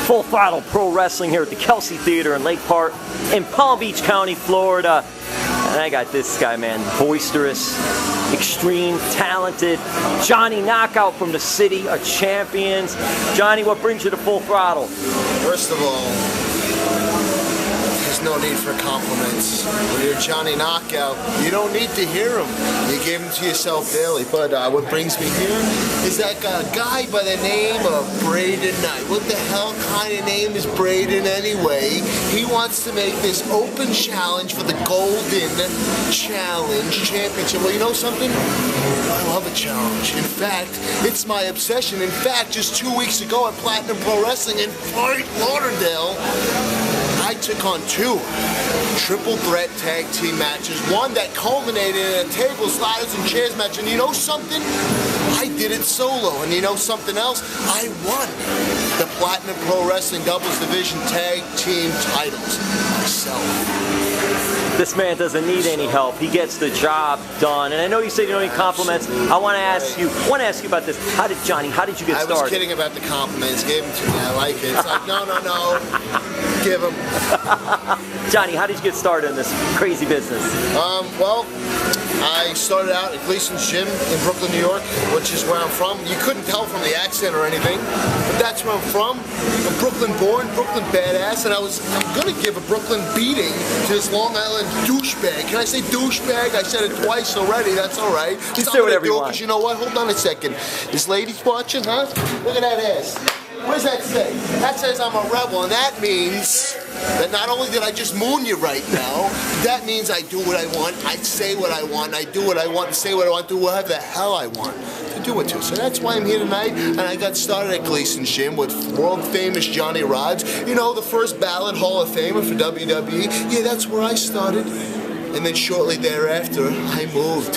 Full Throttle Pro Wrestling here at the Kelsey Theater in Lake Park in Palm Beach County, Florida. And I got this guy, man, boisterous, extreme, talented, Johnny Knockout from the city of champions. Johnny, what brings you to Full Throttle? First of all, there's no need for compliments. When you're Johnny Knockout, you don't need to hear them. You give them to yourself daily. But what brings me here is that guy by the name of Braden Knight. What the hell kind of name is Braden anyway? He wants to make this open challenge for the Golden Challenge Championship. Well, you know something? I love a challenge. In fact, it's my obsession. In fact, just 2 weeks ago at Platinum Pro Wrestling in Fort Lauderdale, I took on 2 triple threat tag team matches, one that culminated in a tables, ladders, and chairs match. And you know something? I did it solo. And you know something else? I won the Platinum Pro Wrestling Doubles Division Tag Team titles myself. This man doesn't need any help. He gets the job done. And I know you said you don't need compliments. I want to ask you about this. How did you get started? I was kidding about the compliments. Gave them to me. I like it. It's like, no. Give them. Johnny, how did you get started in this crazy business? Well, I started out at Gleason's Gym in Brooklyn, New York, which is where I'm from. You couldn't tell from the accent or anything, but that's where I'm from. I'm Brooklyn born, Brooklyn badass, and I'm gonna give a Brooklyn beating to this Long Island douchebag. Can I say douchebag? I said it twice already. That's all right. You say whatever you want. Because you know what? Hold on a second. This lady's watching, huh? Look at that ass. What does that say? That says I'm a rebel, and that means that not only did I just moon you right now, that means I do what I want, I say what I want, I do what I want, say what I want, do whatever the hell I want to do it to. So that's why I'm here tonight, and I got started at Gleason's Gym with world famous Johnny Rodz, you know, the first ballot Hall of Famer for WWE. Yeah, that's where I started. And then shortly thereafter, I moved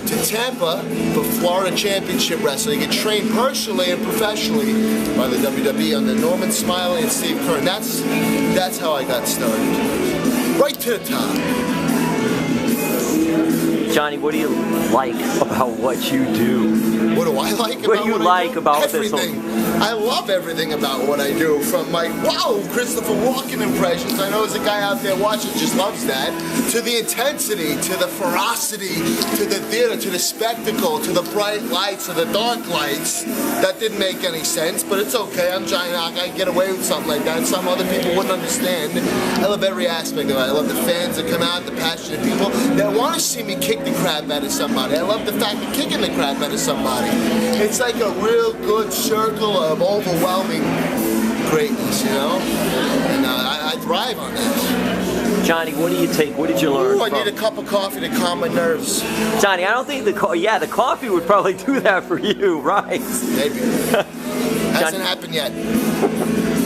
to Tampa for Florida Championship Wrestling and trained personally and professionally by the WWE under Norman Smiley and Steve Kern. That's how I got started. Right to the top. Johnny, what do you like about what you do? What do I like about what do you like about everything? This? I love everything about what I do, from my, wow, Christopher Walken impressions. I know there's a guy out there watching just loves that. To the intensity, to the ferocity, to the theater, to the spectacle, to the bright lights, to the dark lights. That didn't make any sense, but it's okay. I'm Johnny Knock. I can get away with something like that. Some other people wouldn't understand. I love every aspect of it. I love the fans that come out, the passionate people that want to see me kick the crap out of somebody. I love the fact of kicking the crap out of somebody. It's like a real good circle of overwhelming greatness, you know? And I thrive on that. Johnny, what do you take? What did you learn? I need a cup of coffee to calm my nerves. Johnny, I don't think the coffee would probably do that for you, right? Maybe. Hasn't happened yet.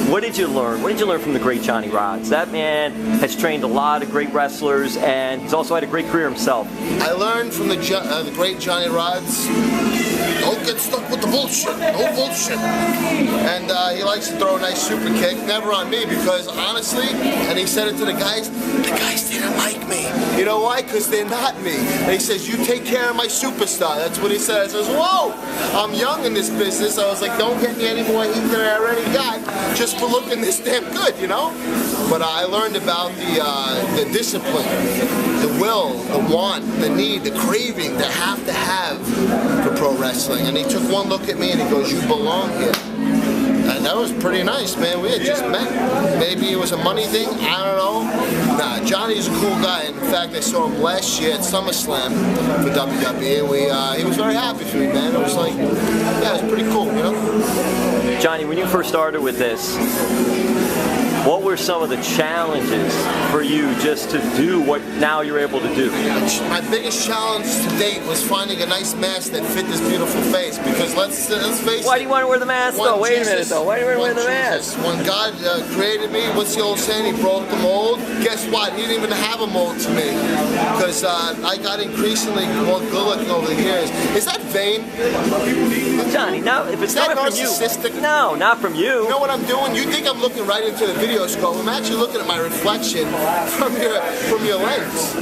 What did you learn? What did you learn from the great Johnny Rodz? That man has trained a lot of great wrestlers, and he's also had a great career himself. I learned from the great Johnny Rodz, don't get stuck with the bullshit. No bullshit. And he likes to throw a nice super kick, never on me, because honestly, and he said it to the guys didn't like me. You know why? Because they're not me. And he says, you take care of my superstar. That's what he said. I says, whoa, I'm young in this business. I was like, don't get me any more heat than I already got, just for looking this damn good, you know? But I learned about the discipline, the will, the want, the need, the craving, the have to have for pro wrestling. And he took one look at me and he goes, you belong here. And that was pretty nice, man. We had just met. Maybe it was a money thing, I don't know. Nah, Johnny's a cool guy. In fact, I saw him last year at SummerSlam for WWE, and he was very happy for me, man. It was like, yeah, it was pretty cool, you know? Johnny, when you first started with this, what were some of the challenges for you just to do what now you're able to do? My biggest challenge to date was finding a nice mask that fit this beautiful face, because let's face it. Why do you want to wear the mask though? Wait a minute though. Why do you want to wear the mask? When God created me, what's the old saying? He broke the mold. Guess what? He didn't even have a mold to me, because I got increasingly more good looking over the years. Is that vain? Johnny, no, if it's not from you. No, not from you. You know what I'm doing? You think I'm looking right into the video scope. I'm actually looking at my reflection from your lens.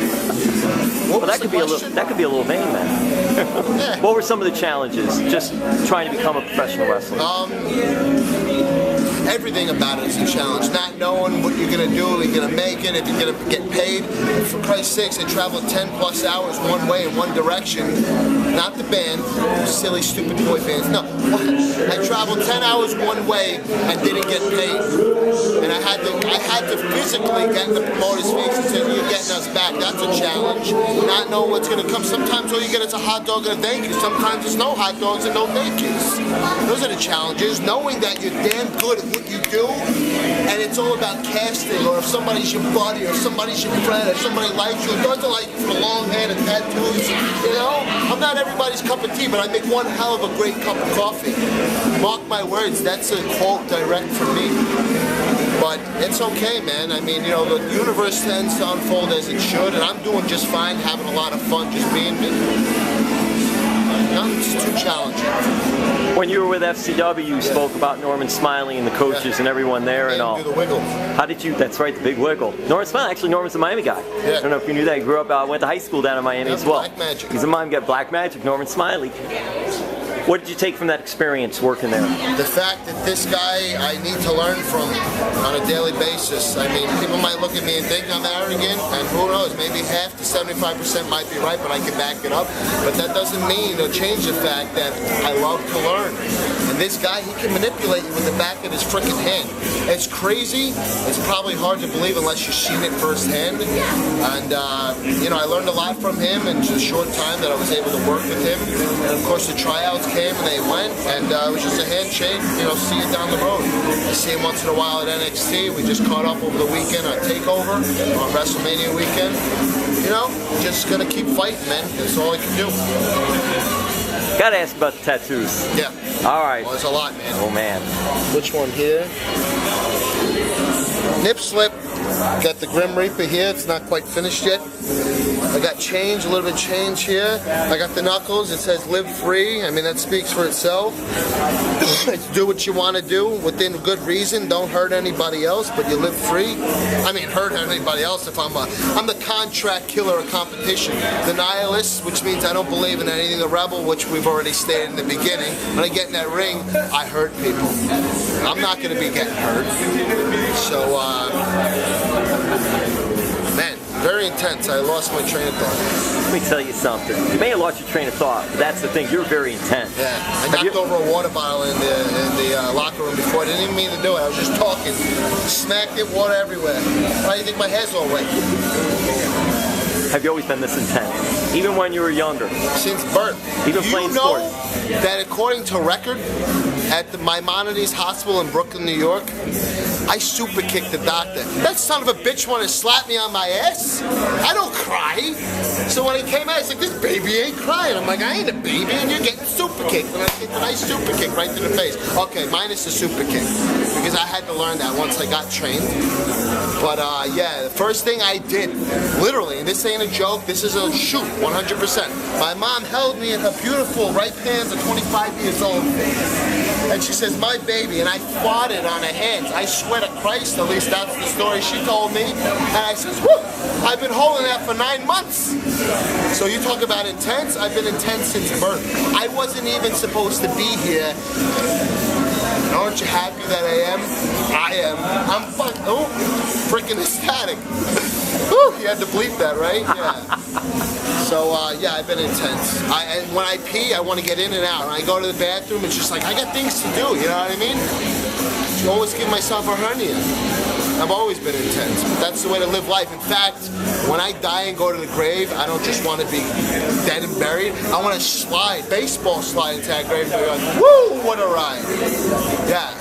Well, that could be a little vain, man. Yeah. What were some of the challenges just trying to become a professional wrestler? everything about it is a challenge. Not knowing what you're going to do, if you're going to make it, if you're going to get paid. For Christ's sakes, I traveled 10 plus hours one way in one direction. Not the band, silly, stupid boy bands. No, I traveled 10 hours one way and didn't get paid. And I had to physically get in the promoter's face and say, "You're getting us back." That's a challenge. Not knowing what's going to come. Sometimes all you get is a hot dog and a thank you. Sometimes there's no hot dogs and no thank yous. Those are the challenges. Knowing that you're damn good at what you do, and it's all about casting, or if somebody's your buddy, or somebody's your friend, or somebody likes you, or doesn't like you for the long hair and tattoos. You know, I'm not everybody's cup of tea, but I make one hell of a great cup of coffee. Mark my words, that's a quote direct from me. But it's okay, man. I mean, you know, the universe tends to unfold as it should, and I'm doing just fine, having a lot of fun just being me. Nothing's too challenging. When you were with FCW, you spoke about Norman Smiley and the coaches and everyone there and all. Do the wiggle. How did you? That's right, the big wiggle. Norman Smiley, actually, Norman's a Miami guy. Yeah. I don't know if you knew that. He grew up, went to high school down in Miami as well. Black Magic. He's a Miami guy. Black Magic, Norman Smiley. What did you take from that experience working there? The fact that this guy I need to learn from on a daily basis. I mean, people might look at me and think I'm arrogant, and who knows, maybe half to 75% might be right, but I can back it up. But that doesn't mean or change the fact that I love to learn. And this guy, he can manipulate you with the back of his freaking hand. It's crazy. It's probably hard to believe unless you've seen it firsthand. And, you know, I learned a lot from him in just a short time that I was able to work with him. And, of course, the tryouts came and they went, and it was just a handshake, you know, see you down the road. I see him once in a while at NXT. We just caught up over the weekend on TakeOver, on WrestleMania weekend. You know, just gonna keep fighting, man. That's all I can do. Gotta ask about the tattoos. Yeah. All right. Well, there's a lot, man. Oh, man. Which one here? Nip slip. Got the Grim Reaper here. It's not quite finished yet. I got change, a little bit of change here. I got the knuckles. It says live free. I mean, that speaks for itself. Do what you want to do within good reason. Don't hurt anybody else, but you live free. I mean, hurt anybody else if I'm the contract killer of competition. The nihilist, which means I don't believe in anything. The rebel, which we've already stated in the beginning. When I get in that ring, I hurt people. I'm not going to be getting hurt. So, man, very intense. I lost my train of thought. Let me tell you something. You may have lost your train of thought, but that's the thing. You're very intense. Yeah, I knocked over a water bottle in the locker room before. I didn't even mean to do it. I was just talking. Smacked it, water everywhere. Why do you think my hair's all wet? Have you always been this intense? Even when you were younger? Since birth. Even playing sports? You know that according to record, at the Maimonides Hospital in Brooklyn, New York, I super kicked the doctor. That son of a bitch wanted to slap me on my ass. I don't cry. So when he came out, he's like, this baby ain't crying. I'm like, I ain't a baby, and you're getting super kicked. And I kicked a nice super kick right to the face. Okay, minus the super kick, because I had to learn that once I got trained. But yeah, the first thing I did, literally, and this ain't a joke, this is a shoot, 100%. My mom held me in her beautiful right hands at 25 years old. And she says, my baby, and I farted on her hands. I swear to Christ, at least that's the story she told me. And I says, whoo, I've been holding that for 9 months. So you talk about intense, I've been intense since birth. I wasn't even supposed to be here. Aren't you happy that I am? I am. I'm freaking ecstatic. Whew, you had to bleep that, right? Yeah. So, yeah, I've been intense. And when I pee, I want to get in and out. When I go to the bathroom, it's just like, I got things to do, you know what I mean? I always give myself a hernia. I've always been intense, but that's the way to live life. In fact, when I die and go to the grave, I don't just want to be dead and buried. I want to slide, baseball slide into that grave and be like, woo, what a ride. Yeah.